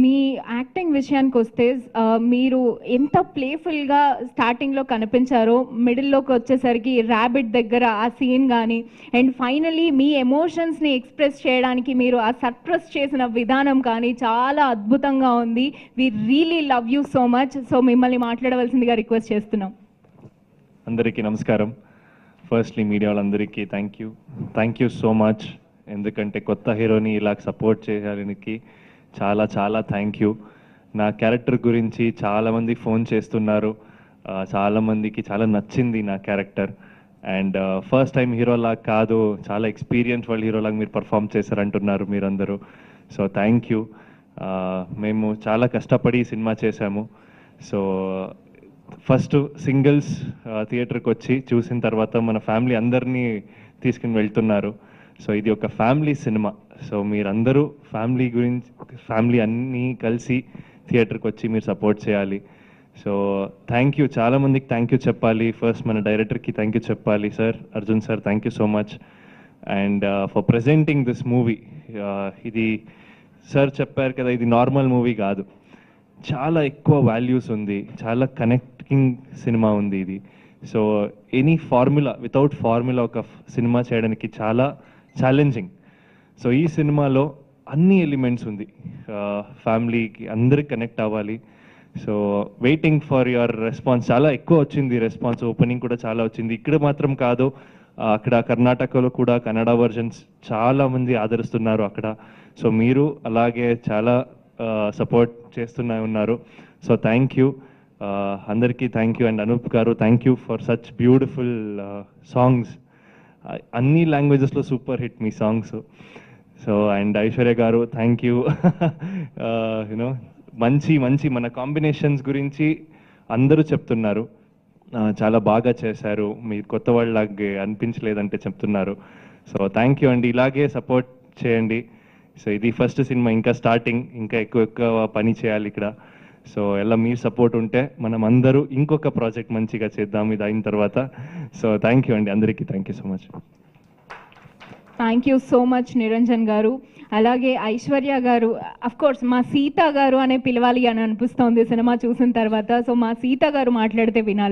మీ acting విషయానికి వస్తే మీరు ఎంత ప్లేఫుల్గా స్టార్టింగ్లో కనిపించారో మిడిల్లోకి వచ్చేసరికి ర్యాబిట్ దగ్గర ఆ సీన్ కానీ అండ్ ఫైనలీ మీ ఎమోషన్స్ని ఎక్స్ప్రెస్ చేయడానికి మీరు ఆ సర్ప్రెస్ చేసిన విధానం కానీ చాలా అద్భుతంగా ఉంది. We really love you so much. So మిమ్మల్ని మాట్లాడవలసిందిగా రిక్వెస్ట్ చేస్తున్నాం. అందరికీ నమస్కారం. ఫస్ట్లీ మీడియా వాళ్ళందరికీ థ్యాంక్ యూ సో మచ్. ఎందుకంటే కొత్త హీరోని ఇలా సపోర్ట్ చేయడానికి చాలా చాలా థ్యాంక్ యూ. నా క్యారెక్టర్ గురించి చాలామంది ఫోన్ చేస్తున్నారు. చాలామందికి చాలా నచ్చింది నా క్యారెక్టర్. అండ్ ఫస్ట్ టైం హీరోలాగా కాదు, చాలా ఎక్స్పీరియన్స్ వాళ్ళు హీరోలాగా మీరు పర్ఫామ్ చేశారంటున్నారు మీరందరూ. So thank you. మేము చాలా కష్టపడి ఈ సినిమా చేశాము. సో ఫస్ట్ సింగిల్స్ థియేటర్కి వచ్చి చూసిన తర్వాత మన ఫ్యామిలీ అందరినీ తీసుకుని వెళ్తున్నారు. సో ఇది ఒక ఫ్యామిలీ సినిమా. సో మీరందరూ ఫ్యామిలీ అన్నీ కలిసి థియేటర్కి వచ్చి మీరు సపోర్ట్ చేయాలి. So thank you. చాలామందికి థ్యాంక్ యూ చెప్పాలి. ఫస్ట్ మన డైరెక్టర్కి థ్యాంక్ యూ చెప్పాలి. Sir Arjun sir, thank you so much. And for presenting this movie. ఇది సార్ చెప్పారు కదా, ఇది నార్మల్ మూవీ కాదు, చాలా ఎక్కువ వాల్యూస్ ఉంది, చాలా కనెక్టింగ్ సినిమా ఉంది ఇది. సో వితౌట్ ఫార్ములా ఒక సినిమా చేయడానికి చాలా ఛాలెంజింగ్. సో ఈ సినిమాలో అన్ని ఎలిమెంట్స్ ఉంది. ఫ్యామిలీకి అందరికి కనెక్ట్ అవ్వాలి. So waiting for your response. చాలా ఎక్కువ వచ్చింది రెస్పాన్స్. ఓపెనింగ్ కూడా చాలా వచ్చింది. ఇక్కడ మాత్రం కాదు, అక్కడ కర్ణాటకలో కూడా కన్నడ వర్జన్స్ చాలామంది ఆదరిస్తున్నారు అక్కడ. సో మీరు అలాగే చాలా సపోర్ట్ ఉన్నారు. సో థ్యాంక్ యూ అందరికీ. Thank you. And Anoop garu, thank you for such beautiful songs. అన్ని లాంగ్వేజెస్లో సూపర్ హిట్ మీ songs. So and Aishwarya garu, thank you. You know మంచి మన కాంబినేషన్స్ గురించి అందరూ చెప్తున్నారు. చాలా బాగా చేశారు, మీరు కొత్త వాళ్ళలాగే అనిపించలేదంటే చెప్తున్నారు. సో థ్యాంక్ యూ అండి. ఇలాగే సపోర్ట్ చేయండి. సో ఇది ఫస్ట్ సినిమా, ఇంకా స్టార్టింగ్, ఇంకా ఎక్కువ పని చేయాలి ఇక్కడ. సో ఎలా మీరు సపోర్ట్ ఉంటే మనం అందరూ ఇంకొక ప్రాజెక్ట్ మంచిగా చేద్దాం ఇది అయిన తర్వాత. సో థ్యాంక్ యూ అండి అందరికీ. Thank you so much. Thank you so much Niranjan గారు. అలాగే ఐశ్వర్య గారు, అఫ్కోర్స్ మా సీత గారు అనే పిలవాలి అని అనిపిస్తోంది సినిమా చూసిన తర్వాత. సో మా సీత గారు మాట్లాడితే వినాలి.